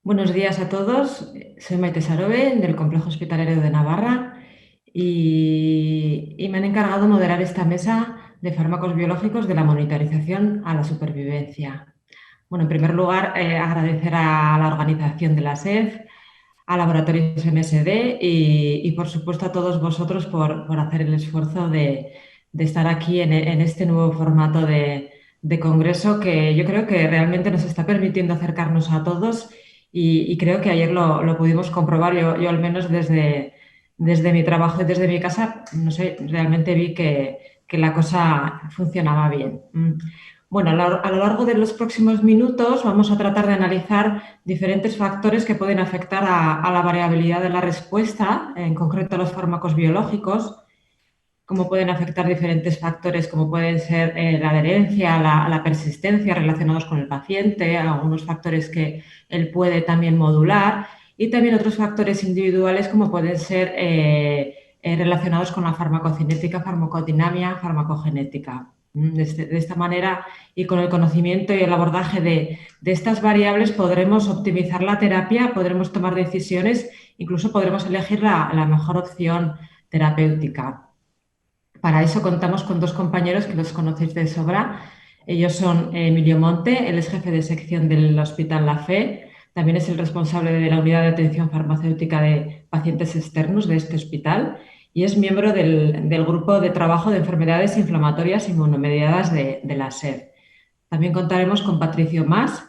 Buenos días a todos, soy Maite Sarobe del Complejo Hospitalario de Navarra y me han encargado moderar esta mesa de fármacos biológicos de la monitorización a la supervivencia. Bueno, en primer lugar, agradecer a la organización de la SEF, a Laboratorios MSD y, por supuesto, a todos vosotros por hacer el esfuerzo de estar aquí en este nuevo formato de congreso que yo creo que realmente nos está permitiendo acercarnos a todos y creo que ayer lo pudimos comprobar. Yo al menos desde mi trabajo y desde mi casa, no sé, realmente vi que la cosa funcionaba bien. Bueno, a lo largo de los próximos minutos vamos a tratar de analizar diferentes factores que pueden afectar a la variabilidad de la respuesta, en concreto a los fármacos biológicos, cómo pueden afectar diferentes factores como pueden ser la adherencia, la persistencia relacionados con el paciente, algunos factores que él puede también modular y también otros factores individuales como pueden ser relacionados con la farmacocinética, farmacodinamia, farmacogenética. De esta manera y con el conocimiento y el abordaje de estas variables podremos optimizar la terapia, podremos tomar decisiones, incluso podremos elegir la mejor opción terapéutica. Para eso contamos con dos compañeros que los conocéis de sobra. Ellos son Emilio Monte, él es jefe de sección del Hospital La Fe, también es el responsable de la unidad de atención farmacéutica de pacientes externos de este hospital y es miembro del grupo de trabajo de enfermedades inflamatorias inmunomediadas de la SED. También contaremos con Patricio Mas,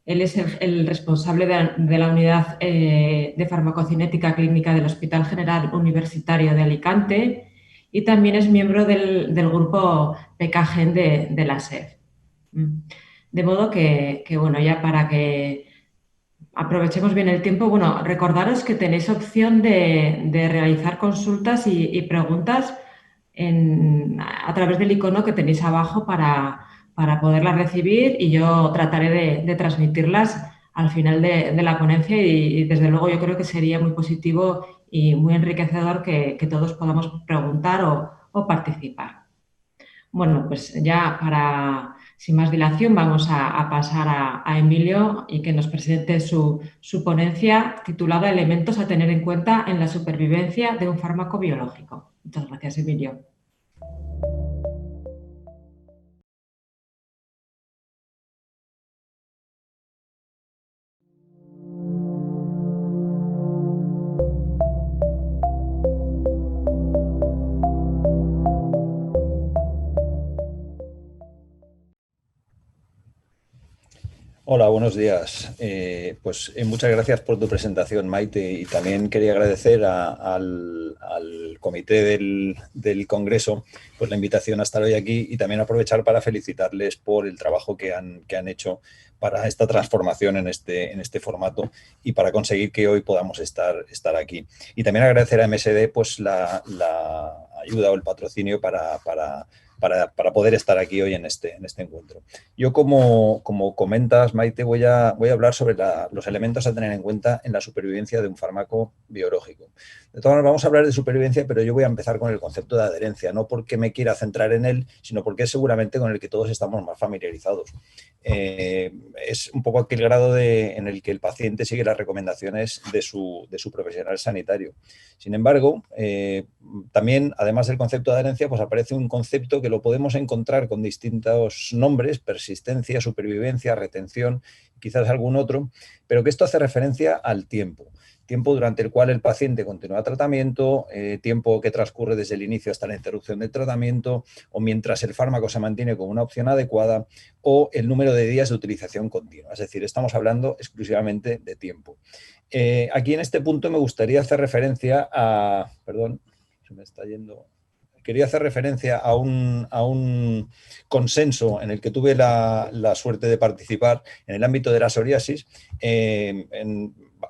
él es el responsable de la unidad de farmacocinética clínica del Hospital General Universitario de Alicante y también es miembro del grupo PKGen de la SEF. De modo bueno, ya para que aprovechemos bien el tiempo, bueno, recordaros que tenéis opción de realizar consultas y preguntas a través del icono que tenéis abajo para poderlas recibir y yo trataré de transmitirlas al final de la ponencia y desde luego yo creo que sería muy positivo y muy enriquecedor que todos podamos preguntar o participar. Bueno, pues ya sin más dilación vamos a pasar a Emilio y que nos presente su ponencia titulada Elementos a tener en cuenta en la supervivencia de un fármaco biológico. Muchas gracias, Emilio. Hola, buenos días. Muchas gracias por tu presentación, Maite, y también quería agradecer al comité del Congreso pues, la invitación a estar hoy aquí y también aprovechar para felicitarles por el trabajo que han hecho para esta transformación en este formato y para conseguir que hoy podamos estar aquí. Y también agradecer a MSD pues, la ayuda o el patrocinio para poder estar aquí hoy en este encuentro. Yo, como comentas, Maite, voy a hablar sobre los elementos a tener en cuenta en la supervivencia de un fármaco biológico. De todas maneras, vamos a hablar de supervivencia, pero yo voy a empezar con el concepto de adherencia, no porque me quiera centrar en él, sino porque es seguramente con el que todos estamos más familiarizados. Es un poco aquel grado en el que el paciente sigue las recomendaciones de su profesional sanitario. Sin embargo, también, además del concepto de adherencia, pues aparece un concepto que lo podemos encontrar con distintos nombres: persistencia, supervivencia, retención, quizás algún otro, pero que esto hace referencia al tiempo durante el cual el paciente continúa tratamiento, tiempo que transcurre desde el inicio hasta la interrupción del tratamiento, o mientras el fármaco se mantiene como una opción adecuada, o el número de días de utilización continua. Es decir, estamos hablando exclusivamente de tiempo. Aquí en este punto me gustaría hacer referencia a... Perdón, se me está yendo quería hacer referencia a un consenso en el que tuve la suerte de participar en el ámbito de la psoriasis,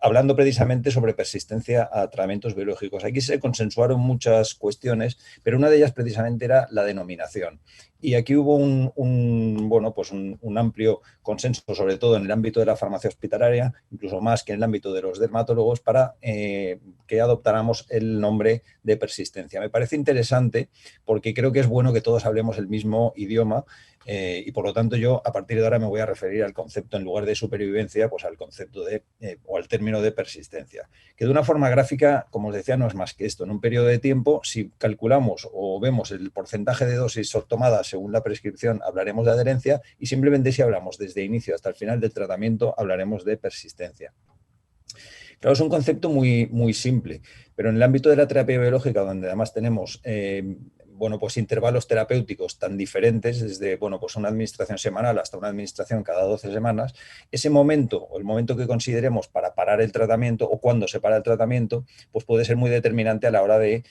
hablando precisamente sobre persistencia a tratamientos biológicos. Aquí se consensuaron muchas cuestiones, pero una de ellas precisamente era la denominación. Y aquí hubo un amplio consenso, sobre todo en el ámbito de la farmacia hospitalaria, incluso más que en el ámbito de los dermatólogos, para que adoptáramos el nombre de persistencia. Me parece interesante porque creo que es bueno que todos hablemos el mismo idioma y por lo tanto yo a partir de ahora me voy a referir al concepto, en lugar de supervivencia, pues al concepto o al término de persistencia, que de una forma gráfica, como os decía, no es más que esto. En un periodo de tiempo, si calculamos o vemos el porcentaje de dosis tomadas según la prescripción, hablaremos de adherencia, y simplemente si hablamos desde inicio hasta el final del tratamiento, hablaremos de persistencia. Claro, es un concepto muy, muy simple, pero en el ámbito de la terapia biológica, donde además tenemos pues intervalos terapéuticos tan diferentes, desde pues una administración semanal hasta una administración cada 12 semanas, ese momento o el momento que consideremos para parar el tratamiento o cuando se para el tratamiento, pues puede ser muy determinante a la hora de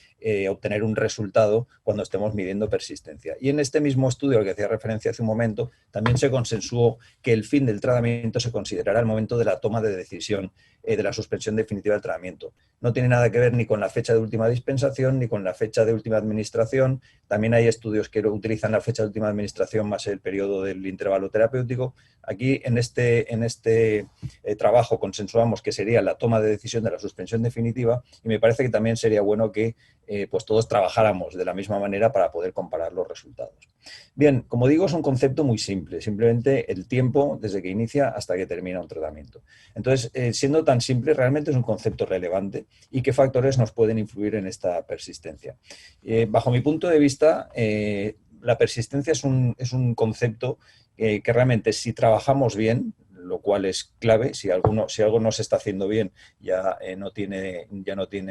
obtener un resultado cuando estemos midiendo persistencia. Y en este mismo estudio al que hacía referencia hace un momento, también se consensuó que el fin del tratamiento se considerará el momento de la toma de decisión de la suspensión definitiva del tratamiento. No tiene nada que ver ni con la fecha de última dispensación ni con la fecha de última administración. También hay estudios que utilizan la fecha de última administración más el periodo del intervalo terapéutico. Aquí en este trabajo consensuamos que sería la toma de decisión de la suspensión definitiva, y me parece que también sería bueno que pues todos trabajáramos de la misma manera para poder comparar los resultados. Bien, como digo, es un concepto muy simple, simplemente el tiempo desde que inicia hasta que termina un tratamiento. Entonces, siendo tan simple, realmente es un concepto relevante. ¿Y qué factores nos pueden influir en esta persistencia? Bajo mi punto de vista, la persistencia es un concepto que realmente, si trabajamos bien, lo cual es clave, si algo no se está haciendo bien ya no tiene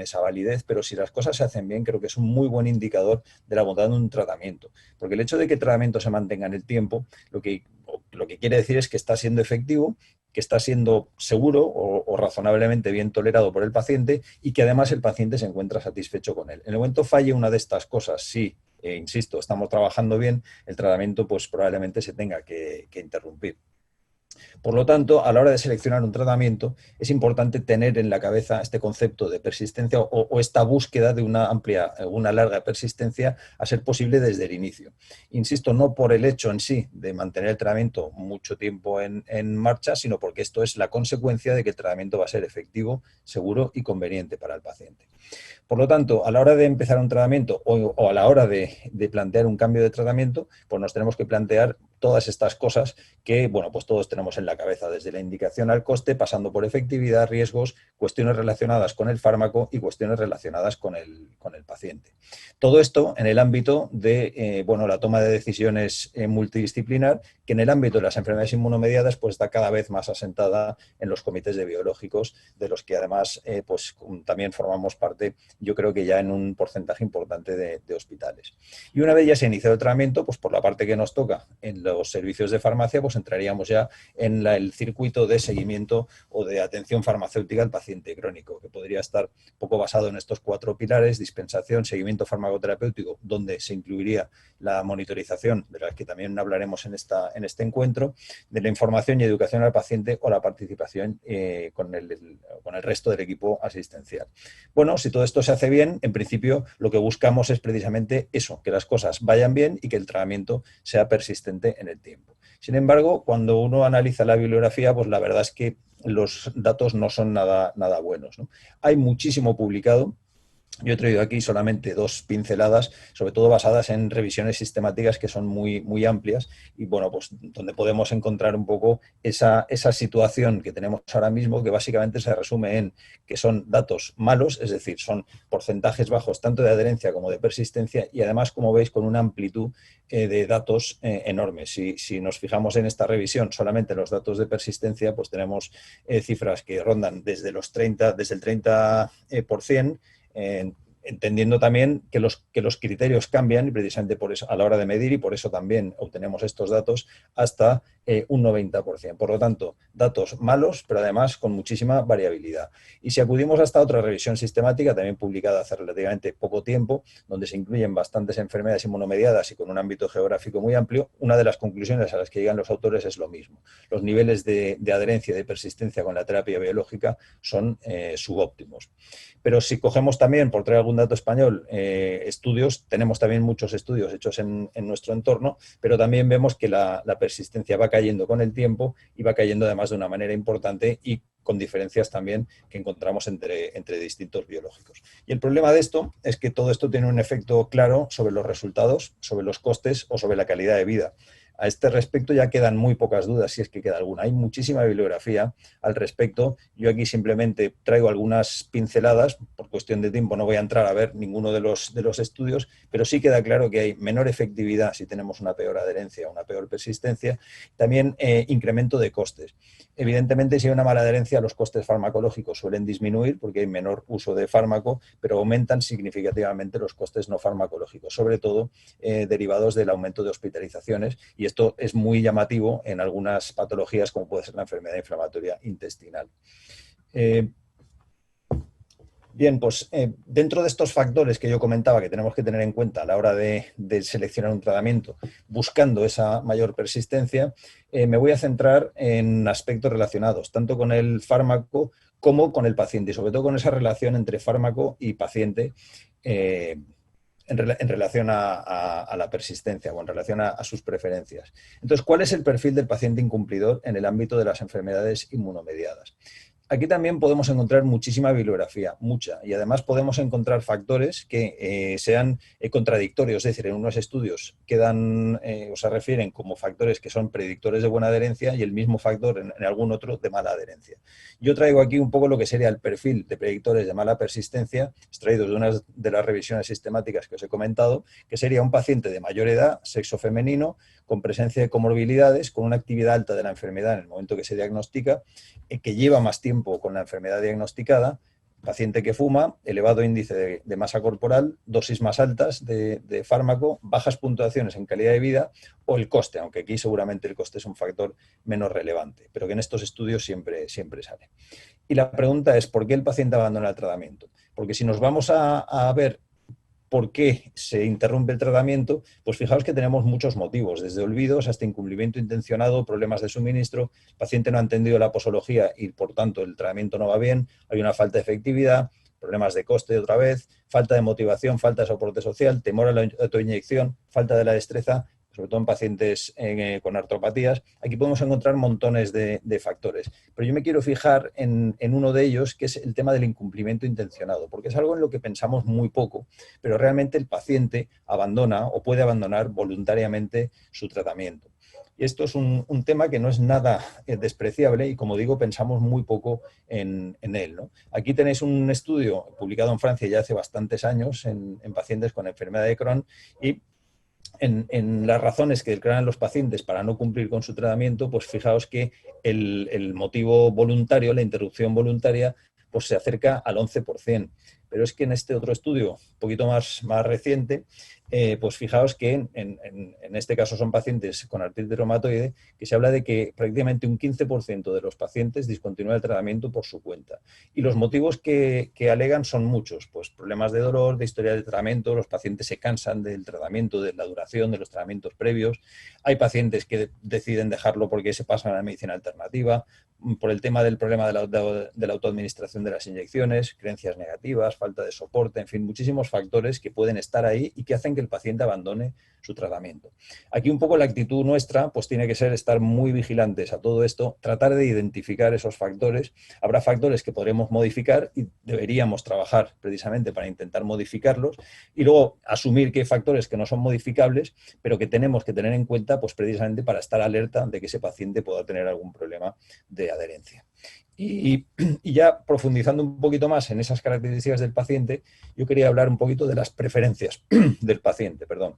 esa validez, pero si las cosas se hacen bien, creo que es un muy buen indicador de la bondad de un tratamiento, porque el hecho de que el tratamiento se mantenga en el tiempo, lo que quiere decir es que está siendo efectivo, que está siendo seguro o razonablemente bien tolerado por el paciente, y que además el paciente se encuentra satisfecho con él. En el momento falle una de estas cosas, sí, insisto, estamos trabajando bien, el tratamiento pues probablemente se tenga que interrumpir. Por lo tanto, a la hora de seleccionar un tratamiento, es importante tener en la cabeza este concepto de persistencia o esta búsqueda de una larga persistencia, a ser posible desde el inicio. Insisto, no por el hecho en sí de mantener el tratamiento mucho tiempo en marcha, sino porque esto es la consecuencia de que el tratamiento va a ser efectivo, seguro y conveniente para el paciente. Por lo tanto, a la hora de empezar un tratamiento o a la hora de plantear un cambio de tratamiento, pues nos tenemos que plantear todas estas cosas que, pues todos tenemos en la cabeza, desde la indicación al coste, pasando por efectividad, riesgos, cuestiones relacionadas con el fármaco y cuestiones relacionadas con el paciente. Todo esto en el ámbito de la toma de decisiones multidisciplinar, que en el ámbito de las enfermedades inmunomediadas pues está cada vez más asentada en los comités de biológicos, de los que además pues también formamos parte, yo creo que ya en un porcentaje importante de hospitales. Y una vez ya se ha iniciado el tratamiento, pues por la parte que nos toca en los servicios de farmacia, pues entraríamos ya en el circuito de seguimiento o de atención farmacéutica al paciente crónico, que podría estar un poco basado en estos 4 pilares: dispensación, seguimiento farmacoterapéutico, donde se incluiría la monitorización, de la que también hablaremos en este encuentro, de la información y educación al paciente, o la participación con el resto del equipo asistencial. Bueno, si todo esto se hace bien, en principio lo que buscamos es precisamente eso, que las cosas vayan bien y que el tratamiento sea persistente en el tiempo. Sin embargo, cuando uno analiza la bibliografía, pues la verdad es que los datos no son nada buenos, ¿no? Hay muchísimo publicado. Yo he traído aquí solamente 2 pinceladas, sobre todo basadas en revisiones sistemáticas que son muy, muy amplias, y pues donde podemos encontrar un poco esa situación que tenemos ahora mismo, que básicamente se resume en que son datos malos, es decir, son porcentajes bajos tanto de adherencia como de persistencia, y además, como veis, con una amplitud de datos enormes. Si nos fijamos en esta revisión solamente los datos de persistencia, pues tenemos cifras que rondan desde el 30%, entendiendo también que los criterios cambian, y precisamente por eso, a la hora de medir, y por eso también obtenemos estos datos, hasta un 90%. Por lo tanto, datos malos, pero además con muchísima variabilidad. Y si acudimos hasta otra revisión sistemática, también publicada hace relativamente poco tiempo, donde se incluyen bastantes enfermedades inmunomediadas y con un ámbito geográfico muy amplio, una de las conclusiones a las que llegan los autores es lo mismo. Los niveles de adherencia y de persistencia con la terapia biológica son subóptimos. Pero si cogemos también, por traer algún dato español, estudios, tenemos también muchos estudios hechos en nuestro entorno, pero también vemos que la persistencia va cayendo con el tiempo y va cayendo además de una manera importante y con diferencias también que encontramos entre distintos biológicos. Y el problema de esto es que todo esto tiene un efecto claro sobre los resultados, sobre los costes o sobre la calidad de vida. A este respecto ya quedan muy pocas dudas, si es que queda alguna. Hay muchísima bibliografía al respecto. Yo aquí simplemente traigo algunas pinceladas. Por cuestión de tiempo no voy a entrar a ver ninguno de los estudios, pero sí queda claro que hay menor efectividad si tenemos una peor adherencia o una peor persistencia. También incremento de costes. Evidentemente, si hay una mala adherencia, los costes farmacológicos suelen disminuir porque hay menor uso de fármaco, pero aumentan significativamente los costes no farmacológicos, sobre todo derivados del aumento de hospitalizaciones, y esto es muy llamativo en algunas patologías como puede ser la enfermedad inflamatoria intestinal. Bien, pues dentro de estos factores que yo comentaba que tenemos que tener en cuenta a la hora de seleccionar un tratamiento, buscando esa mayor persistencia, me voy a centrar en aspectos relacionados tanto con el fármaco como con el paciente, y sobre todo con esa relación entre fármaco y paciente en relación a la persistencia o en relación a sus preferencias. Entonces, ¿cuál es el perfil del paciente incumplidor en el ámbito de las enfermedades inmunomediadas? Aquí también podemos encontrar muchísima bibliografía, mucha, y además podemos encontrar factores que sean contradictorios, es decir, en unos estudios quedan o se refieren como factores que son predictores de buena adherencia y el mismo factor en algún otro de mala adherencia. Yo traigo aquí un poco lo que sería el perfil de predictores de mala persistencia, extraídos de una de las revisiones sistemáticas que os he comentado, que sería un paciente de mayor edad, sexo femenino, con presencia de comorbilidades, con una actividad alta de la enfermedad en el momento que se diagnostica, que lleva más tiempo con la enfermedad diagnosticada, paciente que fuma, elevado índice de masa corporal, dosis más altas de fármaco, bajas puntuaciones en calidad de vida o el coste, aunque aquí seguramente el coste es un factor menos relevante, pero que en estos estudios siempre sale. Y la pregunta es, ¿por qué el paciente abandona el tratamiento? Porque si nos vamos a ver por qué se interrumpe el tratamiento, pues fijaos que tenemos muchos motivos, desde olvidos hasta incumplimiento intencionado, problemas de suministro, el paciente no ha entendido la posología y por tanto el tratamiento no va bien, hay una falta de efectividad, problemas de coste otra vez, falta de motivación, falta de soporte social, temor a la autoinyección, falta de la destreza, sobre todo en pacientes con artropatías. Aquí podemos encontrar montones de factores, pero yo me quiero fijar en uno de ellos, que es el tema del incumplimiento intencionado, porque es algo en lo que pensamos muy poco, pero realmente el paciente abandona o puede abandonar voluntariamente su tratamiento. Y esto es un tema que no es nada despreciable y, como digo, pensamos muy poco en él, ¿no? Aquí tenéis un estudio publicado en Francia ya hace bastantes años en pacientes con enfermedad de Crohn y en las razones que declaran los pacientes para no cumplir con su tratamiento, pues fijaos que el motivo voluntario, la interrupción voluntaria, pues se acerca al 11%. Pero es que en este otro estudio, un poquito más reciente, pues fijaos que en este caso son pacientes con artritis reumatoide, que se habla de que prácticamente un 15% de los pacientes discontinúa el tratamiento por su cuenta. Y los motivos que alegan son muchos, pues problemas de dolor, de historia de tratamiento, los pacientes se cansan del tratamiento, de la duración de los tratamientos previos, hay pacientes que deciden dejarlo porque se pasan a la medicina alternativa, por el tema del problema de la autoadministración de las inyecciones, creencias negativas, falta de soporte, en fin, muchísimos factores que pueden estar ahí y que hacen que el paciente abandone su tratamiento. Aquí un poco la actitud nuestra pues tiene que ser estar muy vigilantes a todo esto, tratar de identificar esos factores. Habrá factores que podremos modificar y deberíamos trabajar precisamente para intentar modificarlos y luego asumir que hay factores que no son modificables, pero que tenemos que tener en cuenta pues precisamente para estar alerta de que ese paciente pueda tener algún problema de adherencia. Y ya profundizando un poquito más en esas características del paciente, yo quería hablar un poquito de las preferencias del paciente, perdón.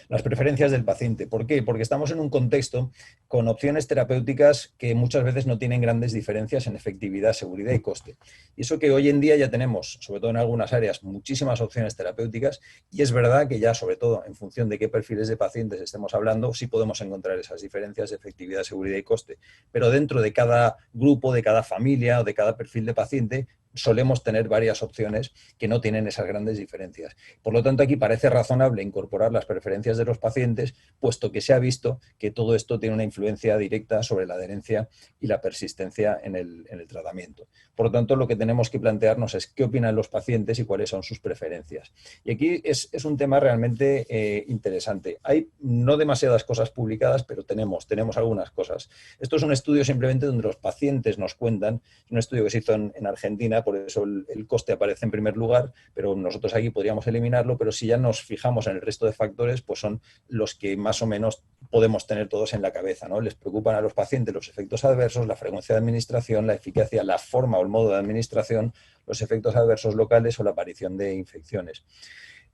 las preferencias del paciente. ¿Por qué? Porque estamos en un contexto con opciones terapéuticas que muchas veces no tienen grandes diferencias en efectividad, seguridad y coste. Y eso que hoy en día ya tenemos, sobre todo en algunas áreas, muchísimas opciones terapéuticas, y es verdad que ya, sobre todo en función de qué perfiles de pacientes estemos hablando, sí podemos encontrar esas diferencias de efectividad, seguridad y coste. Pero dentro de cada grupo, de cada familia o de cada perfil de paciente, solemos tener varias opciones que no tienen esas grandes diferencias. Por lo tanto, aquí parece razonable incorporar las preferencias de los pacientes, puesto que se ha visto que todo esto tiene una influencia directa sobre la adherencia y la persistencia en el tratamiento. Por lo tanto, lo que tenemos que plantearnos es qué opinan los pacientes y cuáles son sus preferencias. Y aquí es un tema realmente interesante. Hay no demasiadas cosas publicadas, pero tenemos algunas cosas. Esto es un estudio simplemente donde los pacientes nos cuentan, un estudio que se hizo en Argentina, por eso el coste aparece en primer lugar, pero nosotros aquí podríamos eliminarlo, pero si ya nos fijamos en el resto de factores, pues son los que más o menos podemos tener todos en la cabeza, ¿no? Les preocupan a los pacientes los efectos adversos, la frecuencia de administración, la eficacia, la forma o el modo de administración, los efectos adversos locales o la aparición de infecciones.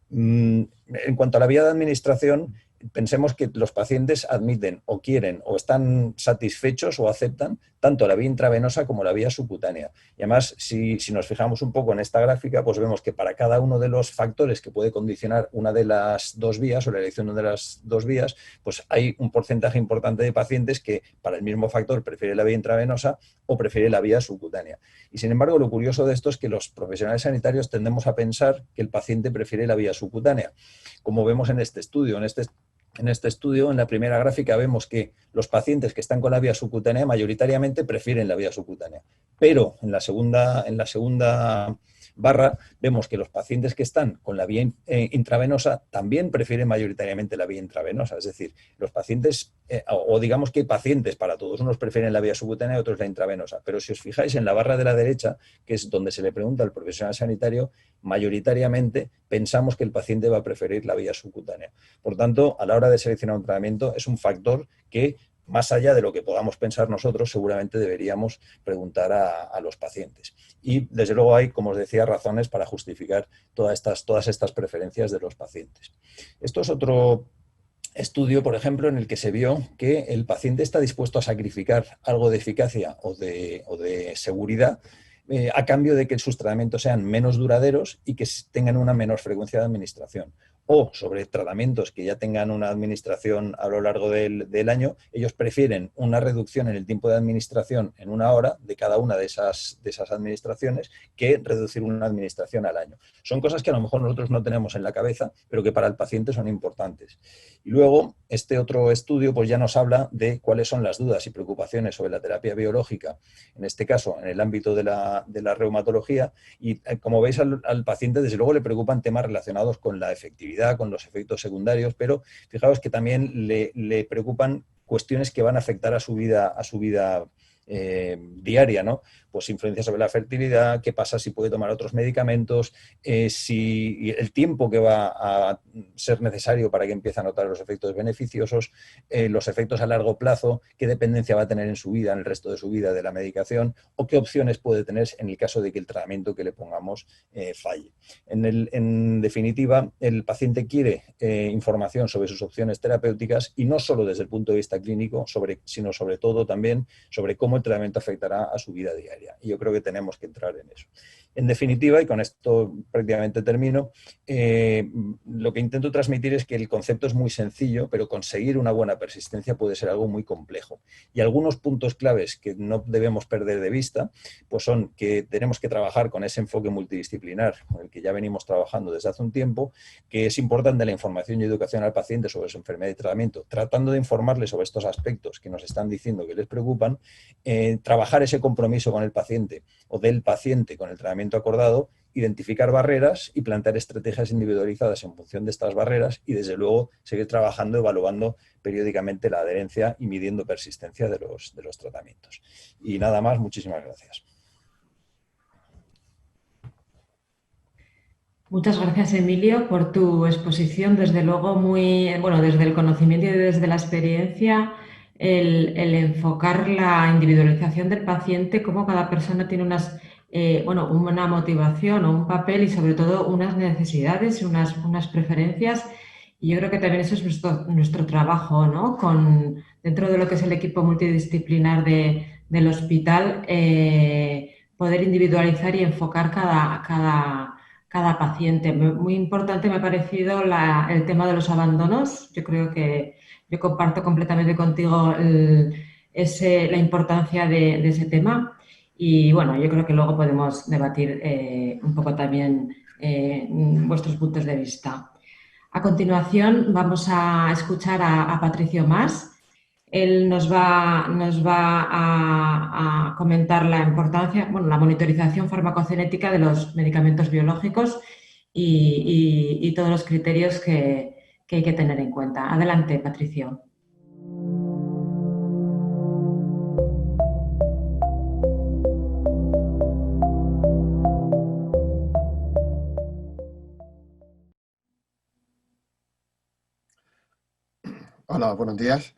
En cuanto a la vía de administración, pensemos que los pacientes admiten o quieren o están satisfechos o aceptan tanto la vía intravenosa como la vía subcutánea. Y además, si nos fijamos un poco en esta gráfica, pues vemos que para cada uno de los factores que puede condicionar una de las dos vías o la elección de las dos vías, pues hay un porcentaje importante de pacientes que para el mismo factor prefiere la vía intravenosa o prefiere la vía subcutánea. Y sin embargo, lo curioso de esto es que los profesionales sanitarios tendemos a pensar que el paciente prefiere la vía subcutánea. Como vemos en este estudio, en la primera gráfica vemos que los pacientes que están con la vía subcutánea mayoritariamente prefieren la vía subcutánea, pero en la segunda barra vemos que los pacientes que están con la vía intravenosa también prefieren mayoritariamente la vía intravenosa, es decir, los pacientes, o digamos que hay pacientes para todos, unos prefieren la vía subcutánea y otros la intravenosa, pero si os fijáis en la barra de la derecha, que es donde se le pregunta al profesional sanitario, mayoritariamente pensamos que el paciente va a preferir la vía subcutánea. Por tanto, a la hora de seleccionar un tratamiento es un factor que, más allá de lo que podamos pensar nosotros, seguramente deberíamos preguntar a los pacientes. Y, desde luego, hay, como os decía, razones para justificar todas estas preferencias de los pacientes. Esto es otro estudio, por ejemplo, en el que se vio que el paciente está dispuesto a sacrificar algo de eficacia o de seguridad a cambio de que sus tratamientos sean menos duraderos y que tengan una menor frecuencia de administración. O sobre tratamientos que ya tengan una administración a lo largo del año, ellos prefieren una reducción en el tiempo de administración en 1 hora de cada una de esas administraciones que reducir una administración al año. Son cosas que a lo mejor nosotros no tenemos en la cabeza, pero que para el paciente son importantes. Y luego, este otro estudio pues ya nos habla de cuáles son las dudas y preocupaciones sobre la terapia biológica, en este caso en el ámbito de la reumatología, y como veis al paciente desde luego le preocupan temas relacionados con la efectividad, con los efectos secundarios, pero fijaos que también le preocupan cuestiones que van a afectar a su vida diaria, ¿no? Pues influencia sobre la fertilidad, qué pasa si puede tomar otros medicamentos, si el tiempo que va a ser necesario para que empiece a notar los efectos beneficiosos, los efectos a largo plazo, qué dependencia va a tener en su vida, en el resto de su vida de la medicación, o qué opciones puede tener en el caso de que el tratamiento que le pongamos falle. En definitiva, el paciente quiere información sobre sus opciones terapéuticas y no solo desde el punto de vista clínico, sino sobre todo también sobre cómo el tratamiento afectará a su vida diaria. Y yo creo que tenemos que entrar en eso. En definitiva, y con esto prácticamente termino, lo que intento transmitir es que el concepto es muy sencillo, pero conseguir una buena persistencia puede ser algo muy complejo. Y algunos puntos claves que no debemos perder de vista, pues son que tenemos que trabajar con ese enfoque multidisciplinar con el que ya venimos trabajando desde hace un tiempo, que es importante la información y educación al paciente sobre su enfermedad y tratamiento, tratando de informarle sobre estos aspectos que nos están diciendo que les preocupan, trabajar ese compromiso con el paciente o del paciente con el tratamiento acordado, identificar barreras y plantear estrategias individualizadas en función de estas barreras y, desde luego, seguir trabajando, evaluando periódicamente la adherencia y midiendo persistencia de los tratamientos. Y nada más, muchísimas gracias. Muchas gracias, Emilio, por tu exposición. Desde luego, desde el conocimiento y desde la experiencia, el enfocar la individualización del paciente, cómo cada persona tiene una motivación o un papel y sobre todo unas necesidades y unas preferencias Y yo creo que también eso es nuestro trabajo, ¿no? Dentro de lo que es el equipo multidisciplinar del hospital, poder individualizar y enfocar cada paciente. Muy importante me ha parecido el tema de los abandonos. Yo creo que yo comparto completamente contigo la importancia de ese tema. Y bueno, yo creo que luego podemos debatir un poco también vuestros puntos de vista. A continuación vamos a escuchar a Patricio Mas. Él nos va a comentar la importancia, bueno, la monitorización farmacocinética de los medicamentos biológicos y todos los criterios que hay que tener en cuenta. Adelante, Patricio. Hola, buenos días.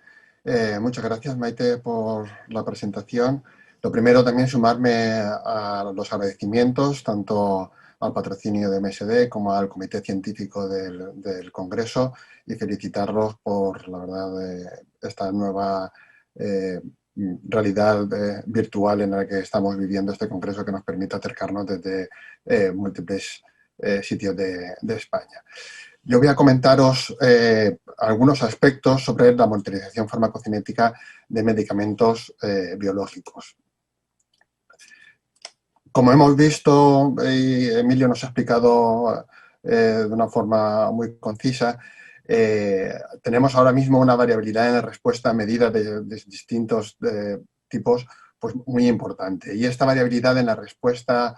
Muchas gracias, Maite, por la presentación. Lo primero, también sumarme a los agradecimientos, tanto al patrocinio de MSD como al Comité Científico del Congreso, y felicitarlos por, la verdad, esta nueva realidad virtual en la que estamos viviendo este congreso, que nos permite acercarnos desde múltiples sitios de España. Yo voy a comentaros algunos aspectos sobre la monitorización farmacocinética de medicamentos biológicos. Como hemos visto, y Emilio nos ha explicado de una forma muy concisa, tenemos ahora mismo una variabilidad en la respuesta a medida de distintos tipos, pues muy importante. Y esta variabilidad en la respuesta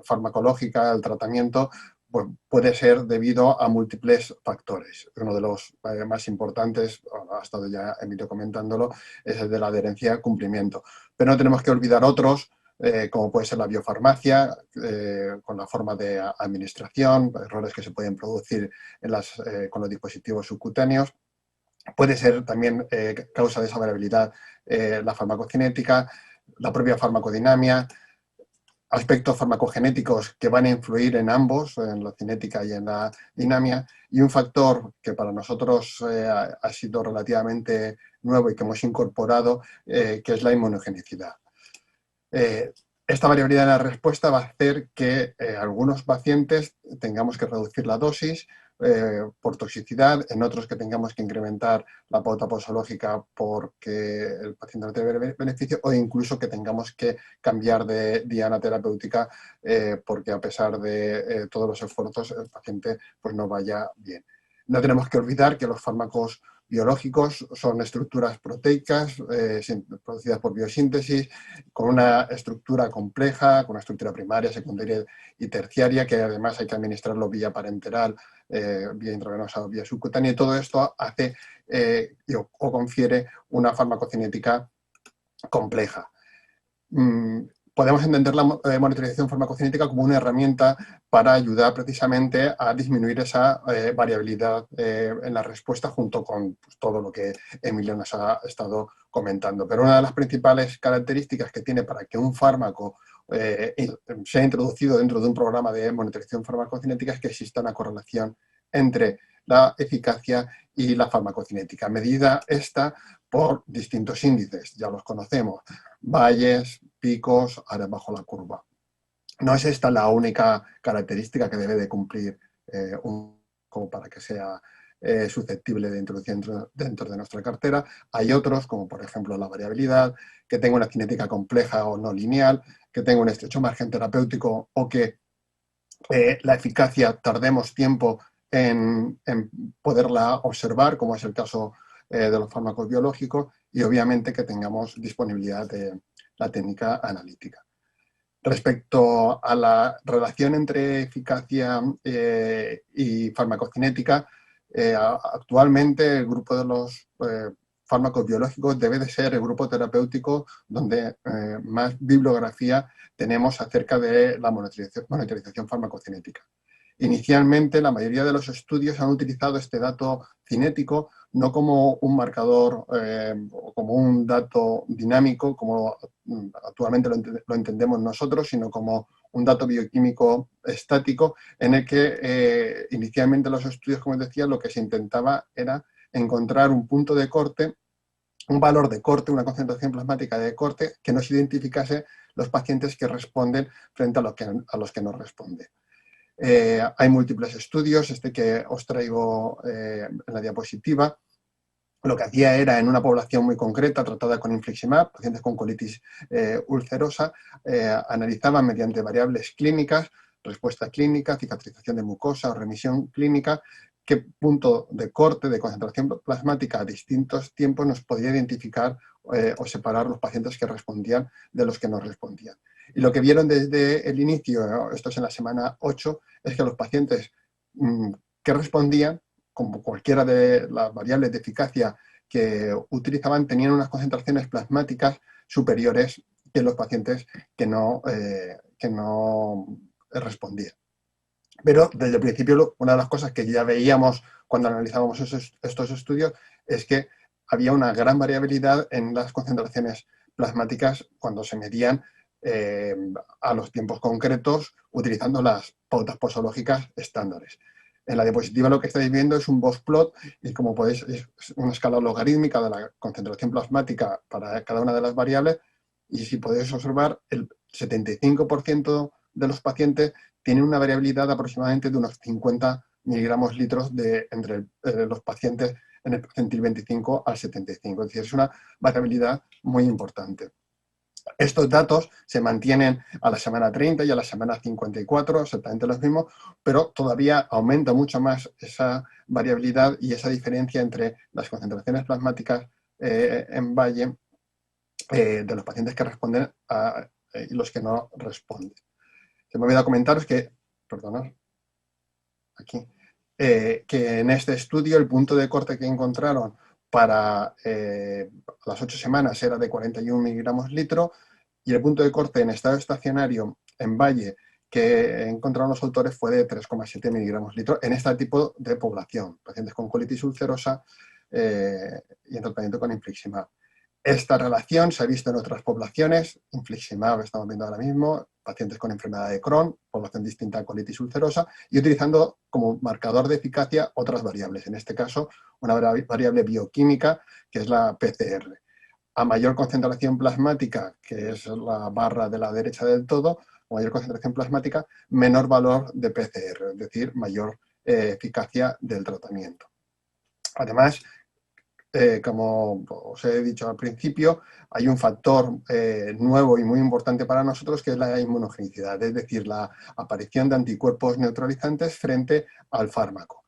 farmacológica al tratamiento pues puede ser debido a múltiples factores. Uno de los más importantes, ha estado ya Emilio comentándolo, es el de la adherencia-cumplimiento. Pero no tenemos que olvidar otros, como puede ser la biofarmacia, con la forma de administración, errores que se pueden producir con los dispositivos subcutáneos. Puede ser también causa de esa variabilidad la farmacocinética, la propia farmacodinamia, aspectos farmacogenéticos que van a influir en ambos, en la cinética y en la dinamia, y un factor que para nosotros ha sido relativamente nuevo y que hemos incorporado, que es la inmunogenicidad. Esta variabilidad en la respuesta va a hacer que algunos pacientes tengamos que reducir la dosis por toxicidad, en otros que tengamos que incrementar la pauta posológica porque el paciente no tiene beneficio, o incluso que tengamos que cambiar de diana terapéutica porque a pesar de todos los esfuerzos el paciente pues, no vaya bien. No tenemos que olvidar que los fármacos biológicos son estructuras proteicas producidas por biosíntesis, con una estructura compleja, con una estructura primaria, secundaria y terciaria, que además hay que administrarlo vía parenteral, vía intravenosa o vía subcutánea, y todo esto hace o confiere una farmacocinética compleja. Podemos entender la monitorización farmacocinética como una herramienta para ayudar precisamente a disminuir esa variabilidad en la respuesta, junto con pues, todo lo que Emilio nos ha estado comentando. Pero una de las principales características que tiene para que un fármaco sea introducido dentro de un programa de monitorización farmacocinética es que exista una correlación entre la eficacia y la farmacocinética, medida esta por distintos índices, ya los conocemos: valles, picos, áreas bajo la curva. No es esta la única característica que debe de cumplir como para que sea susceptible de introducir dentro de nuestra cartera. Hay otros, como por ejemplo la variabilidad, que tenga una cinética compleja o no lineal, que tenga un estrecho margen terapéutico, o que la eficacia tardemos tiempo en poderla observar, como es el caso de los fármacos biológicos, y obviamente que tengamos disponibilidad de la técnica analítica. Respecto a la relación entre eficacia y farmacocinética, actualmente el grupo de los fármacos biológicos debe de ser el grupo terapéutico donde más bibliografía tenemos acerca de la monitorización farmacocinética. Inicialmente, la mayoría de los estudios han utilizado este dato cinético no como un marcador o como un dato dinámico, como actualmente lo entendemos nosotros, sino como un dato bioquímico estático en el que inicialmente los estudios, como os decía, lo que se intentaba era encontrar un punto de corte, un valor de corte, una concentración plasmática de corte que nos identificase los pacientes que responden frente a los que no responden. Hay múltiples estudios, este que os traigo en la diapositiva. Lo que hacía era, en una población muy concreta, tratada con infliximab, pacientes con colitis ulcerosa, analizaban mediante variables clínicas, respuesta clínica, cicatrización de mucosa o remisión clínica, qué punto de corte de concentración plasmática a distintos tiempos nos podía identificar o separar los pacientes que respondían de los que no respondían. Y lo que vieron desde el inicio, esto es en la semana 8, es que los pacientes que respondían, como cualquiera de las variables de eficacia que utilizaban, tenían unas concentraciones plasmáticas superiores que los pacientes que no respondían. Pero desde el principio, una de las cosas que ya veíamos cuando analizábamos estos estudios es que había una gran variabilidad en las concentraciones plasmáticas cuando se medían a los tiempos concretos utilizando las pautas posológicas estándares. En la diapositiva lo que estáis viendo es un box plot y, como podéis, es una escala logarítmica de la concentración plasmática para cada una de las variables, y si podéis observar, el 75% de los pacientes tienen una variabilidad aproximadamente de unos 50 miligramos litros entre los pacientes en el percentil 25 al 75. Es decir, es una variabilidad muy importante. Estos datos se mantienen a la semana 30 y a la semana 54, exactamente los mismos, pero todavía aumenta mucho más esa variabilidad y esa diferencia entre las concentraciones plasmáticas en valle de los pacientes que responden y los que no responden. Se me ha olvidado comentaros que, perdonad, aquí, que en este estudio el punto de corte que encontraron para las 8 semanas era de 41 miligramos litro, y el punto de corte en estado estacionario en valle que encontraron los autores fue de 3,7 miligramos litro en este tipo de población, pacientes con colitis ulcerosa y en tratamiento con infliximab. Esta relación se ha visto en otras poblaciones, infliximab estamos viendo ahora mismo, pacientes con enfermedad de Crohn, población distinta a colitis ulcerosa, y utilizando como marcador de eficacia otras variables, en este caso una variable bioquímica que es la PCR. A mayor concentración plasmática, que es la barra de la derecha del todo, a mayor concentración plasmática, menor valor de PCR, es decir, mayor eficacia del tratamiento. Además, como os he dicho al principio, hay un factor nuevo y muy importante para nosotros, que es la inmunogenicidad, es decir, la aparición de anticuerpos neutralizantes frente al fármaco.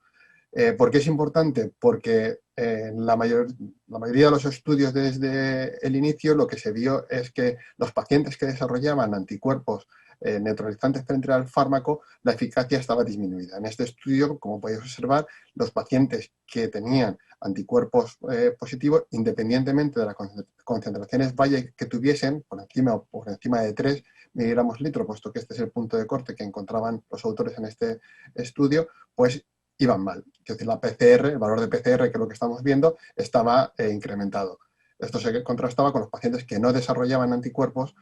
¿Por qué es importante? Porque la mayoría de los estudios desde el inicio lo que se vio es que los pacientes que desarrollaban anticuerpos neutralizantes frente al fármaco, la eficacia estaba disminuida. En este estudio, como podéis observar, los pacientes que tenían anticuerpos positivos, independientemente de las concentraciones valle que tuviesen, por encima de 3 miligramos litro, puesto que este es el punto de corte que encontraban los autores en este estudio, pues iban mal. Es decir, la PCR, el valor de PCR, que es lo que estamos viendo, estaba incrementado. Esto se contrastaba con los pacientes que no desarrollaban anticuerpos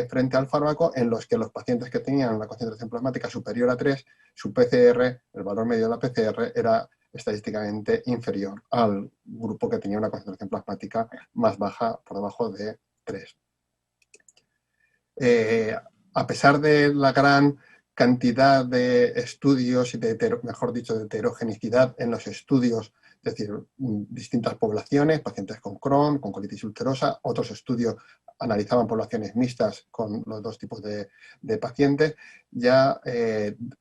frente al fármaco, en los que los pacientes que tenían una concentración plasmática superior a 3, su PCR, el valor medio de la PCR, era estadísticamente inferior al grupo que tenía una concentración plasmática más baja, por debajo de 3. A pesar de la gran cantidad de estudios y de heterogenicidad en los estudios, es decir, distintas poblaciones, pacientes con Crohn, con colitis ulcerosa, otros estudios analizaban poblaciones mixtas con los dos tipos de pacientes, ya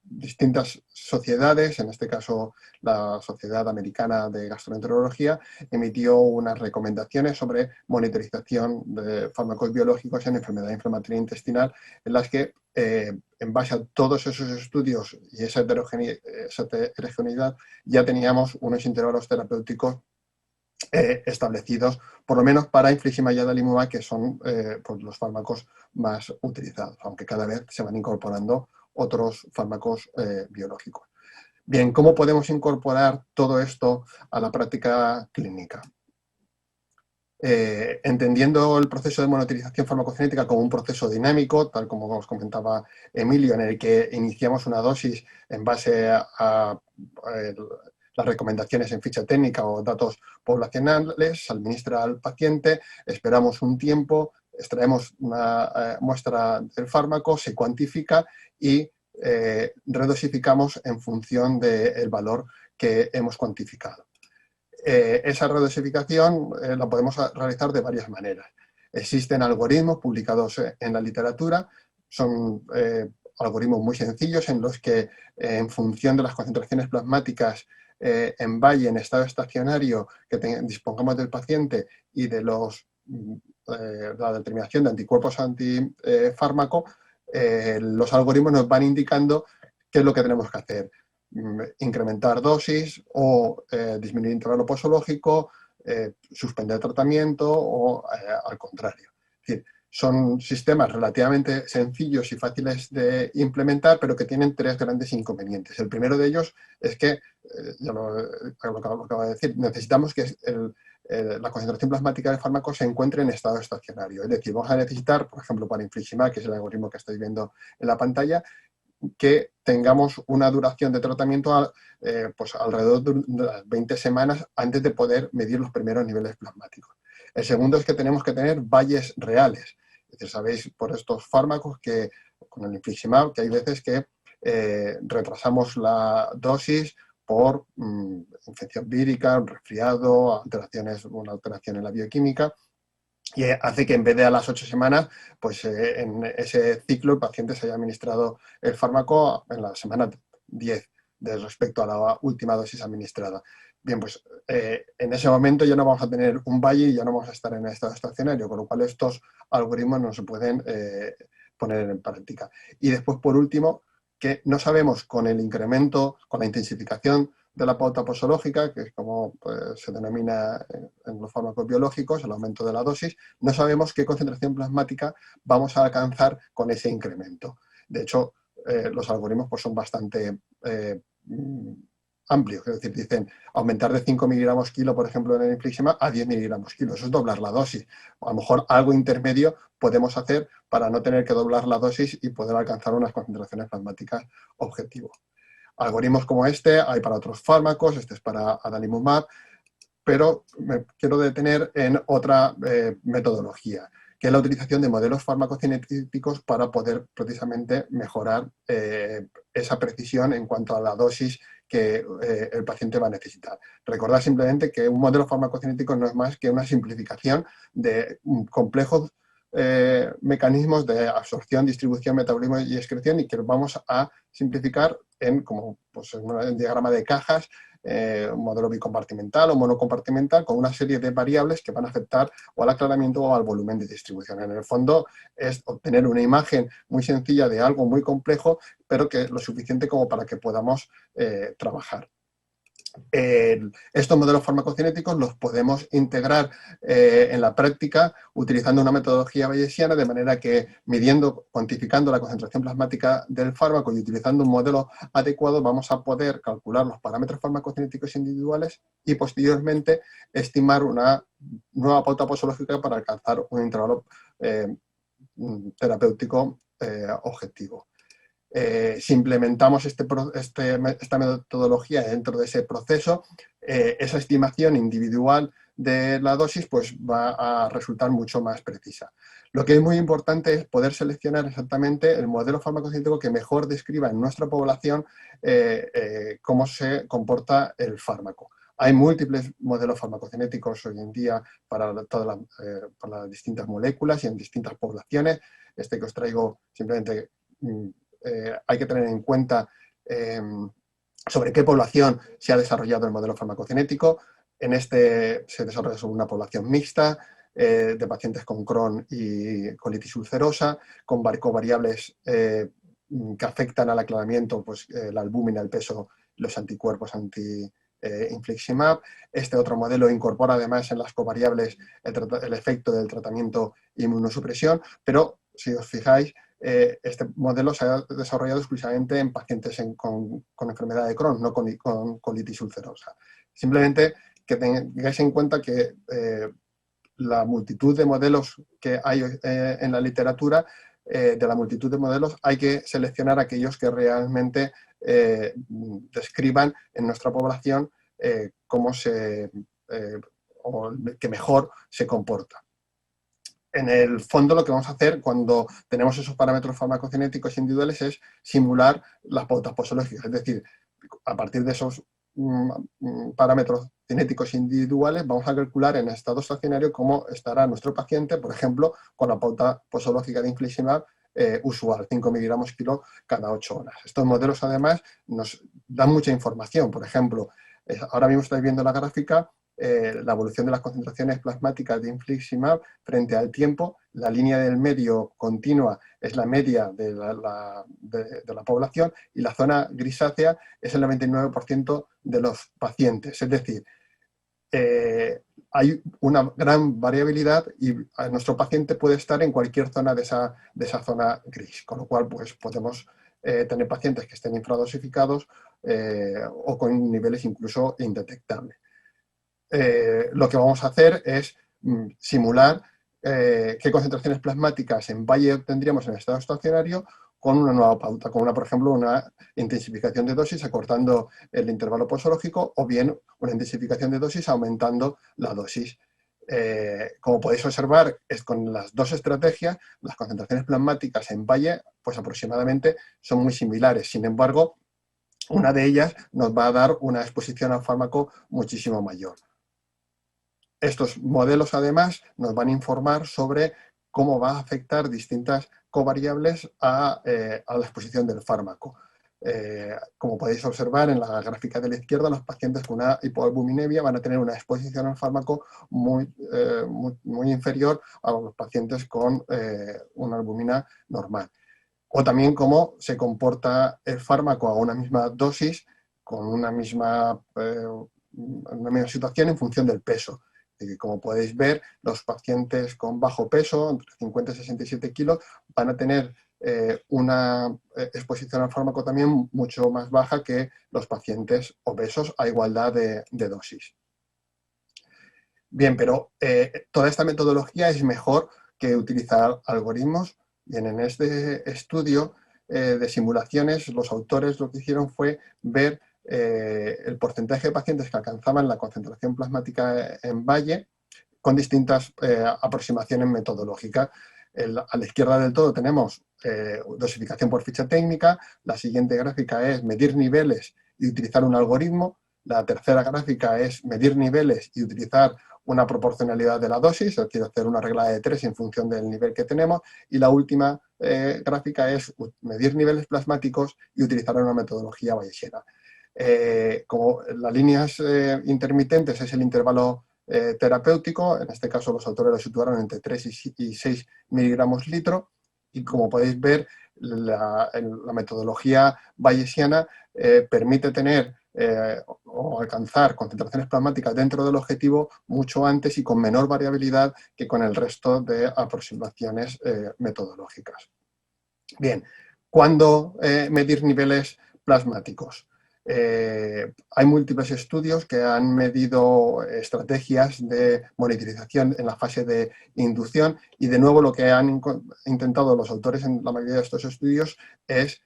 distintas sociedades, en este caso la Sociedad Americana de Gastroenterología, emitió unas recomendaciones sobre monitorización de fármacos biológicos en enfermedad inflamatoria intestinal, en las que, en base a todos esos estudios y esa heterogeneidad, ya teníamos unos intervalos terapéuticos establecidos, por lo menos para infliximab y adalimumab, que son pues los fármacos más utilizados, aunque cada vez se van incorporando otros fármacos biológicos. Bien, ¿cómo podemos incorporar todo esto a la práctica clínica? entendiendo el proceso de monitorización farmacocinética como un proceso dinámico, tal como os comentaba Emilio, en el que iniciamos una dosis en base a las recomendaciones en ficha técnica o datos poblacionales, se administra al paciente, esperamos un tiempo, extraemos una muestra del fármaco, se cuantifica y redosificamos en función del valor que hemos cuantificado. Esa redosificación la podemos realizar de varias maneras. Existen algoritmos publicados en la literatura, son algoritmos muy sencillos en los que en función de las concentraciones plasmáticas en valle, en estado estacionario que dispongamos del paciente y de la determinación de anticuerpos antifármaco, los algoritmos nos van indicando qué es lo que tenemos que hacer. Incrementar dosis o disminuir intervalo posológico, suspender tratamiento o al contrario. Es decir, son sistemas relativamente sencillos y fáciles de implementar, pero que tienen tres grandes inconvenientes. El primero de ellos es que, ya lo acabo de decir, necesitamos que la concentración plasmática del fármaco se encuentre en estado estacionario. Es decir, vamos a necesitar, por ejemplo, para infliximab, que es el algoritmo que estáis viendo en la pantalla, que tengamos una duración de tratamiento pues alrededor de las 20 semanas antes de poder medir los primeros niveles plasmáticos. El segundo es que tenemos que tener valles reales. Es decir, sabéis por estos fármacos que con el infliximab que hay veces que retrasamos la dosis por infección vírica, un resfriado, una alteración en la bioquímica, y hace que en vez de a las 8 semanas, pues en ese ciclo el paciente se haya administrado el fármaco en la semana 10 respecto a la última dosis administrada. Bien, pues en ese momento ya no vamos a tener un valle y ya no vamos a estar en estado estacionario, con lo cual estos algoritmos no se pueden poner en práctica. Y después, por último, que no sabemos con el incremento, con la intensificación de la pauta posológica, que es como pues, se denomina en los fármacos biológicos, el aumento de la dosis, no sabemos qué concentración plasmática vamos a alcanzar con ese incremento. De hecho, los algoritmos pues, son bastante amplios, es decir, dicen aumentar de 5 miligramos kilo, por ejemplo, en el infliximab, a 10 miligramos kilo. Eso es doblar la dosis. A lo mejor algo intermedio podemos hacer para no tener que doblar la dosis y poder alcanzar unas concentraciones plasmáticas objetivo. Algoritmos como este hay para otros fármacos, este es para adalimumab, pero me quiero detener en otra metodología, que es la utilización de modelos farmacocinéticos para poder precisamente mejorar esa precisión en cuanto a la dosis que el paciente va a necesitar. Recordad simplemente que un modelo farmacocinético no es más que una simplificación de complejos mecanismos de absorción, distribución, metabolismo y excreción, y que vamos a simplificar en como pues, en un diagrama de cajas, un modelo bicompartimental o monocompartimental con una serie de variables que van a afectar o al aclaramiento o al volumen de distribución. En el fondo es obtener una imagen muy sencilla de algo muy complejo, pero que lo suficiente como para que podamos trabajar. Estos modelos farmacocinéticos los podemos integrar en la práctica utilizando una metodología bayesiana, de manera que midiendo, cuantificando la concentración plasmática del fármaco y utilizando un modelo adecuado vamos a poder calcular los parámetros farmacocinéticos individuales y posteriormente estimar una nueva pauta posológica para alcanzar un intervalo terapéutico objetivo. Si implementamos esta metodología dentro de ese proceso, esa estimación individual de la dosis pues, va a resultar mucho más precisa. Lo que es muy importante es poder seleccionar exactamente el modelo farmacocinético que mejor describa en nuestra población cómo se comporta el fármaco. Hay múltiples modelos farmacocinéticos hoy en día para las distintas moléculas y en distintas poblaciones. Este que os traigo simplemente hay que tener en cuenta sobre qué población se ha desarrollado el modelo farmacocinético. En este se desarrolla sobre una población mixta de pacientes con Crohn y colitis ulcerosa, con covariables que afectan al aclaramiento, pues la albúmina, el peso, los anticuerpos anti-infliximab. Este otro modelo incorpora además en las covariables el efecto del tratamiento inmunosupresión, pero si os fijáis, este modelo se ha desarrollado exclusivamente en pacientes con enfermedad de Crohn, no con colitis ulcerosa. Simplemente que tengáis en cuenta que la multitud de modelos que hay en la literatura, de la multitud de modelos hay que seleccionar aquellos que realmente describan en nuestra población cómo o que mejor se comporta. En el fondo, lo que vamos a hacer cuando tenemos esos parámetros farmacocinéticos individuales es simular las pautas posológicas, es decir, a partir de esos parámetros cinéticos individuales vamos a calcular en estado estacionario cómo estará nuestro paciente, por ejemplo, con la pauta posológica de infliximab usual, 5 miligramos kilo cada 8 horas. Estos modelos, además, nos dan mucha información. Por ejemplo, ahora mismo estáis viendo la gráfica, la evolución de las concentraciones plasmáticas de infliximab frente al tiempo. La línea del medio continua es la media de la población y la zona grisácea es el 99% de los pacientes. Es decir, hay una gran variabilidad y nuestro paciente puede estar en cualquier zona de esa zona gris, con lo cual pues, podemos tener pacientes que estén infradosificados o con niveles incluso indetectables. Lo que vamos a hacer es simular qué concentraciones plasmáticas en valle obtendríamos en estado estacionario con una nueva pauta, con por ejemplo, una intensificación de dosis acortando el intervalo posológico o bien una intensificación de dosis aumentando la dosis. Como podéis observar, con las dos estrategias, las concentraciones plasmáticas en valle, pues aproximadamente son muy similares. Sin embargo, una de ellas nos va a dar una exposición al fármaco muchísimo mayor. Estos modelos, además, nos van a informar sobre cómo va a afectar distintas covariables a la exposición del fármaco. Como podéis observar en la gráfica de la izquierda, los pacientes con una hipoalbuminemia van a tener una exposición al fármaco muy inferior a los pacientes con una albumina normal. O también cómo se comporta el fármaco a una misma dosis, con una misma situación en función del peso. Y como podéis ver, los pacientes con bajo peso, entre 50 y 67 kilos, van a tener una exposición al fármaco también mucho más baja que los pacientes obesos a igualdad de dosis. Bien, pero toda esta metodología es mejor que utilizar algoritmos. Bien, en este estudio de simulaciones, los autores lo que hicieron fue ver el porcentaje de pacientes que alcanzaban la concentración plasmática en valle con distintas aproximaciones metodológicas. A la izquierda del todo tenemos dosificación por ficha técnica, la siguiente gráfica es medir niveles y utilizar un algoritmo, la tercera gráfica es medir niveles y utilizar una proporcionalidad de la dosis, es decir, hacer una regla de 3 en función del nivel que tenemos, y la última gráfica es medir niveles plasmáticos y utilizar una metodología bayesiana. Como las líneas intermitentes es el intervalo terapéutico, en este caso los autores lo situaron entre 3 y 6 miligramos litro, y como podéis ver, la metodología bayesiana permite tener o alcanzar concentraciones plasmáticas dentro del objetivo mucho antes y con menor variabilidad que con el resto de aproximaciones metodológicas. Bien, ¿cuándo medir niveles plasmáticos? Hay múltiples estudios que han medido estrategias de monitorización en la fase de inducción y de nuevo lo que han intentado los autores en la mayoría de estos estudios es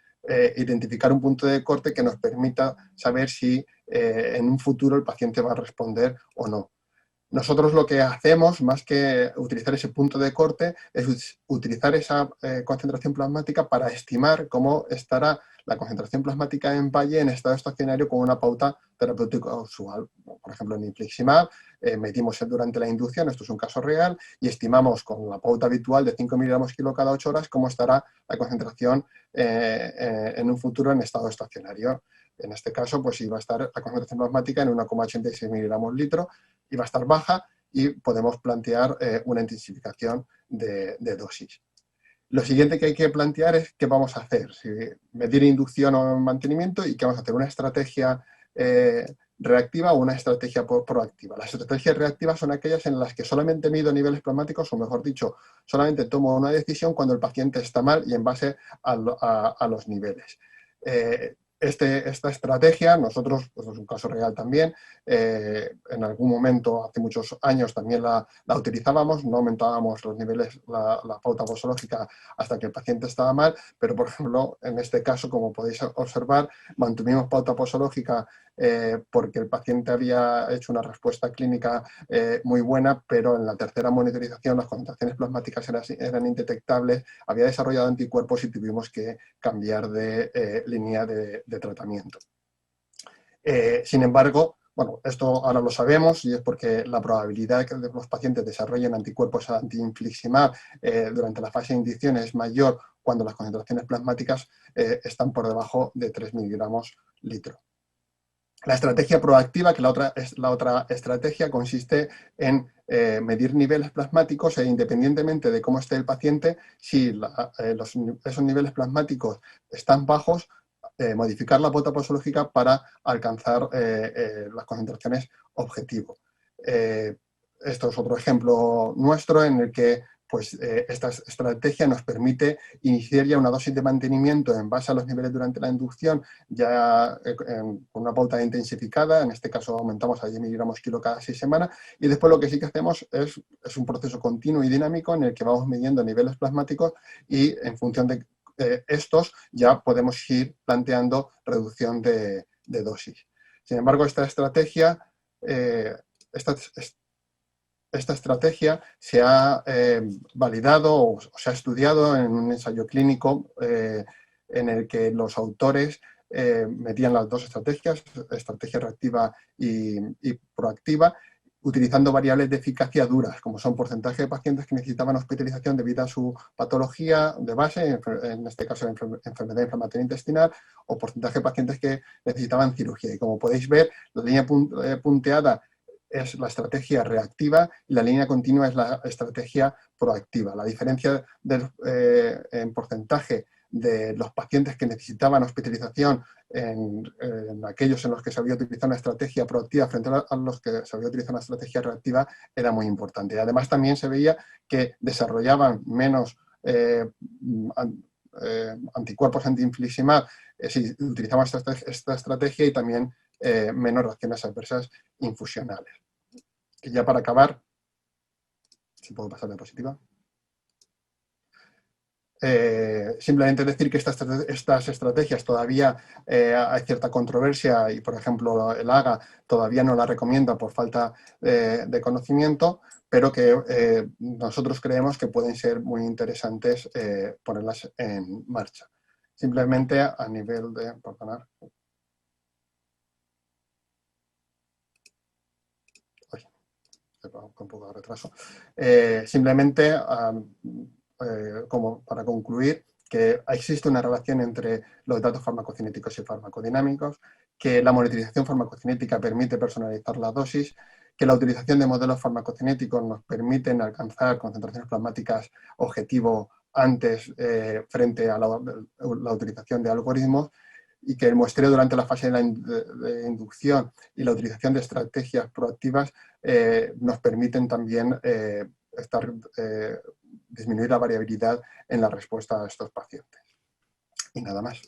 identificar un punto de corte que nos permita saber si en un futuro el paciente va a responder o no. Nosotros lo que hacemos, más que utilizar ese punto de corte, es utilizar esa concentración plasmática para estimar cómo estará la concentración plasmática en valle en estado estacionario con una pauta terapéutica usual. Por ejemplo, en infliximab medimos durante la inducción, esto es un caso real, y estimamos con la pauta habitual de 5 miligramos kilo cada 8 horas cómo estará la concentración en un futuro en estado estacionario. En este caso, pues iba a estar la concentración plasmática en 1,86 miligramos litro, iba a estar baja y podemos plantear una intensificación de dosis. Lo siguiente que hay que plantear es qué vamos a hacer, si medir inducción o mantenimiento y qué vamos a hacer, una estrategia reactiva o una estrategia proactiva. Las estrategias reactivas son aquellas en las que solamente mido niveles plasmáticos o, mejor dicho, solamente tomo una decisión cuando el paciente está mal y en base a los niveles. esta estrategia, nosotros, pues es un caso real también, en algún momento, hace muchos años, también la utilizábamos, no aumentábamos los niveles, la pauta posológica hasta que el paciente estaba mal, pero por ejemplo, en este caso, como podéis observar, mantuvimos pauta posológica porque el paciente había hecho una respuesta clínica muy buena, pero en la tercera monitorización las concentraciones plasmáticas eran indetectables, había desarrollado anticuerpos y tuvimos que cambiar de línea de tratamiento. Sin embargo, bueno, esto ahora lo sabemos y es porque la probabilidad de que los pacientes desarrollen anticuerpos anti-infliximab durante la fase de inducción es mayor cuando las concentraciones plasmáticas están por debajo de 3 miligramos litro. La estrategia proactiva, que la otra estrategia, consiste en medir niveles plasmáticos e independientemente de cómo esté el paciente, si esos niveles plasmáticos están bajos, modificar la pauta posológica para alcanzar las concentraciones objetivo. Esto es otro ejemplo nuestro en el que pues, esta estrategia nos permite iniciar ya una dosis de mantenimiento en base a los niveles durante la inducción, ya con una pauta intensificada, en este caso aumentamos a 10 miligramos kilo cada 6 semanas, y después lo que sí que hacemos es un proceso continuo y dinámico en el que vamos midiendo niveles plasmáticos y en función de estos ya podemos ir planteando reducción de dosis. Sin embargo, esta estrategia se ha validado o se ha estudiado en un ensayo clínico en el que los autores medían las dos estrategias, estrategia reactiva y proactiva, utilizando variables de eficacia duras, como son porcentaje de pacientes que necesitaban hospitalización debido a su patología de base, en este caso enfermedad inflamatoria intestinal, o porcentaje de pacientes que necesitaban cirugía. Y como podéis ver, la línea punteada es la estrategia reactiva y la línea continua es la estrategia proactiva. La diferencia en porcentaje de los pacientes que necesitaban hospitalización en aquellos en los que se había utilizado una estrategia proactiva frente a los que se había utilizado una estrategia reactiva era muy importante. Y además también se veía que desarrollaban menos anticuerpos anti-infliximab si utilizaban esta estrategia y también menos reacciones adversas infusionales. Y ya para acabar, si puedo pasar a la diapositiva. Simplemente decir que estas estrategias todavía hay cierta controversia y, por ejemplo, el AGA todavía no la recomienda por falta de conocimiento, pero que nosotros creemos que pueden ser muy interesantes ponerlas en marcha. Simplemente a nivel de... Perdonar. Con un poco de retraso. Simplemente... como para concluir, que existe una relación entre los datos farmacocinéticos y farmacodinámicos, que la monitorización farmacocinética permite personalizar la dosis, que la utilización de modelos farmacocinéticos nos permiten alcanzar concentraciones plasmáticas objetivo antes frente a la utilización de algoritmos, y que el muestreo durante la fase de inducción y la utilización de estrategias proactivas nos permiten también disminuir la variabilidad en la respuesta a estos pacientes. Y nada más.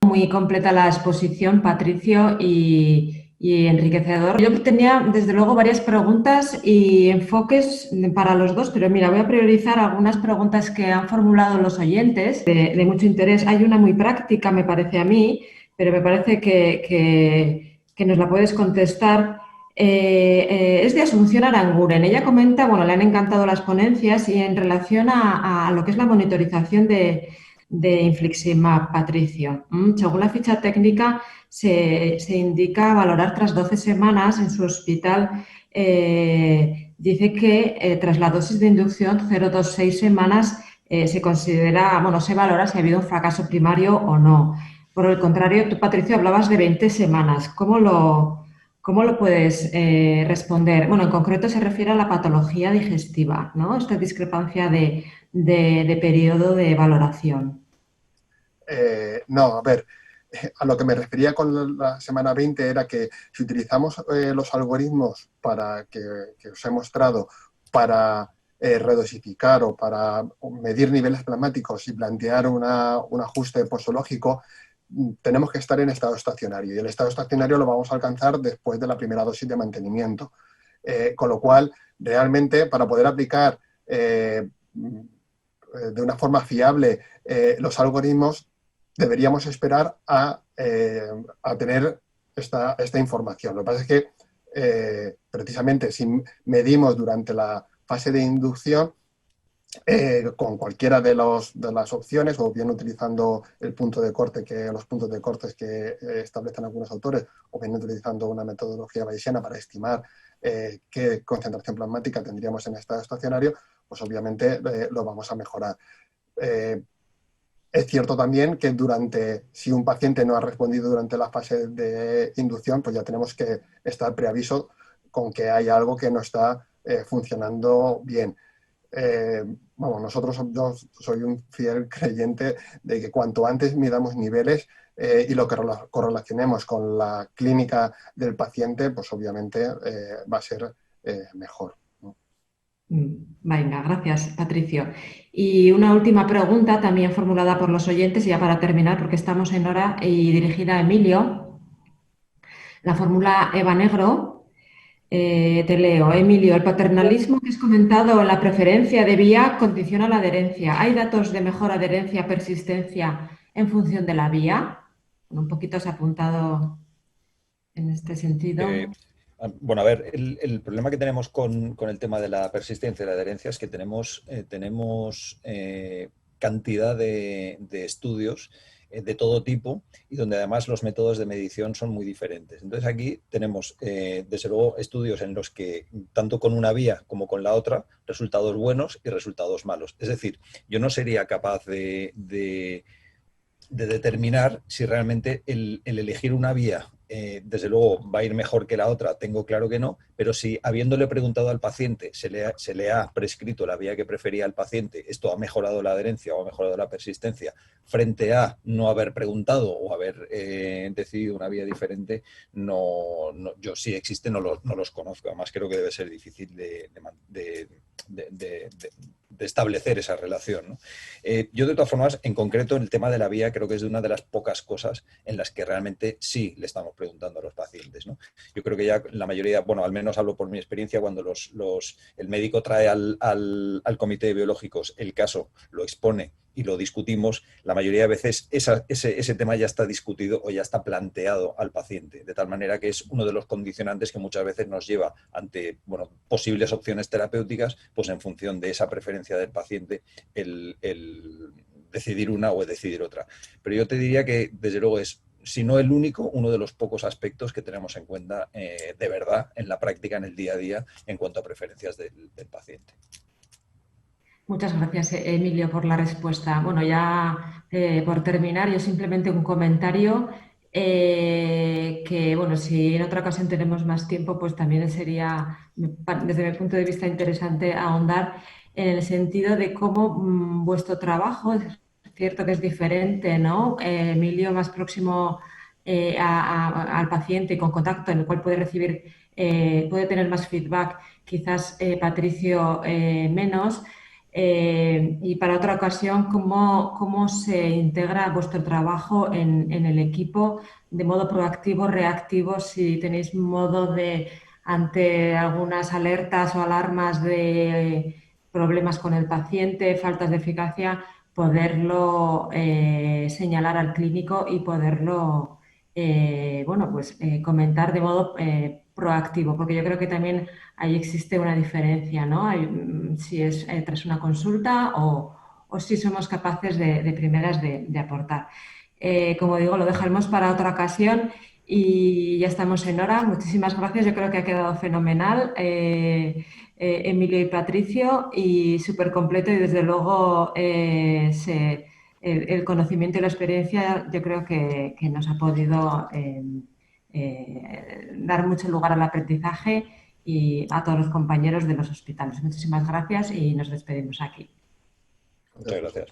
Muy completa la exposición, Patricio, y enriquecedor. Yo tenía, desde luego, varias preguntas y enfoques para los dos, pero mira, voy a priorizar algunas preguntas que han formulado los oyentes de mucho interés. Hay una muy práctica, me parece a mí, pero me parece que nos la puedes contestar. Es de Asunción Aranguren. Ella comenta, bueno, le han encantado las ponencias y en relación a lo que es la monitorización de infliximab, Patricio. Según la ficha técnica, se indica valorar tras 12 semanas en su hospital. Dice que tras la dosis de inducción 0,26 semanas se considera, bueno, se valora si ha habido un fracaso primario o no. Por el contrario, tú, Patricio, hablabas de 20 semanas. ¿Cómo lo puedes responder? Bueno, en concreto se refiere a la patología digestiva, ¿no? Esta discrepancia de periodo de valoración. No, a ver, a lo que me refería con la semana 20 era que si utilizamos los algoritmos que os he mostrado para redosificar o para medir niveles plasmáticos y plantear un ajuste posológico, tenemos que estar en estado estacionario, y el estado estacionario lo vamos a alcanzar después de la primera dosis de mantenimiento. Con lo cual, realmente, para poder aplicar de una forma fiable los algoritmos, deberíamos esperar a tener esta información. Lo que pasa es que, precisamente, si medimos durante la fase de inducción, con cualquiera de las opciones, o bien utilizando el punto de corte, los puntos de cortes que establecen algunos autores, o bien utilizando una metodología bayesiana para estimar qué concentración plasmática tendríamos en estado estacionario, pues obviamente lo vamos a mejorar. Es cierto también que si un paciente no ha respondido durante la fase de inducción, pues ya tenemos que estar preaviso con que hay algo que no está funcionando bien. Yo soy un fiel creyente de que cuanto antes midamos niveles y lo que correlacionemos con la clínica del paciente, pues obviamente va a ser mejor, ¿no? Venga, gracias, Patricio. Y una última pregunta, también formulada por los oyentes, y ya para terminar, porque estamos en hora, y dirigida a Emilio. La fórmula Eva Negro. Te leo, Emilio, el paternalismo que has comentado en la preferencia de vía condiciona la adherencia. ¿Hay datos de mejor adherencia, persistencia en función de la vía? Un poquito has apuntado en este sentido. Bueno, a ver, el problema que tenemos con el tema de la persistencia y la adherencia es que tenemos cantidad de estudios de todo tipo, y donde además los métodos de medición son muy diferentes. Entonces aquí tenemos, desde luego, estudios en los que, tanto con una vía como con la otra, resultados buenos y resultados malos. Es decir, yo no sería capaz de determinar si realmente el elegir una vía, desde luego, va a ir mejor que la otra, tengo claro que no, pero si, habiéndole preguntado al paciente, se le ha prescrito la vía que prefería el paciente, esto ha mejorado la adherencia o ha mejorado la persistencia, frente a no haber preguntado o haber decidido una vía diferente, yo, si existe, no los conozco. Además, creo que debe ser difícil de establecer esa relación, ¿no? Yo, de todas formas, en concreto, en el tema de la vía, creo que es de una de las pocas cosas en las que realmente sí le estamos preguntando a los pacientes, ¿no? Yo creo que ya la mayoría, bueno, al menos hablo por mi experiencia, cuando el médico trae al comité de biológicos el caso, lo expone y lo discutimos, la mayoría de veces ese tema ya está discutido o ya está planteado al paciente, de tal manera que es uno de los condicionantes que muchas veces nos lleva ante, bueno, posibles opciones terapéuticas, pues en función de esa preferencia del paciente, el decidir una o decidir otra. Pero yo te diría que, desde luego, es, si no el único, uno de los pocos aspectos que tenemos en cuenta de verdad en la práctica, en el día a día, en cuanto a preferencias del paciente. Muchas gracias, Emilio, por la respuesta. Bueno, ya por terminar, yo simplemente un comentario que, bueno, si en otra ocasión tenemos más tiempo, pues también sería, desde mi punto de vista, interesante ahondar en el sentido de cómo vuestro trabajo, es cierto que es diferente, ¿no? Emilio más próximo al paciente y con contacto, en el cual puede recibir, puede tener más feedback, quizás Patricio menos. Y para otra ocasión, ¿cómo se integra vuestro trabajo en el equipo de modo proactivo, reactivo? Si tenéis modo de, ante algunas alertas o alarmas de problemas con el paciente, faltas de eficacia, poderlo señalar al clínico y poderlo comentar de modo proactivo, porque yo creo que también ahí existe una diferencia, ¿no? Si es tras una consulta o si somos capaces de primeras de aportar. Como digo, lo dejaremos para otra ocasión y ya estamos en hora. Muchísimas gracias, yo creo que ha quedado fenomenal, Emilio y Patricio, y súper completo, y desde luego el conocimiento y la experiencia yo creo que nos ha podido dar mucho lugar al aprendizaje, y a todos los compañeros de los hospitales. Muchísimas gracias y nos despedimos aquí. Muchas gracias.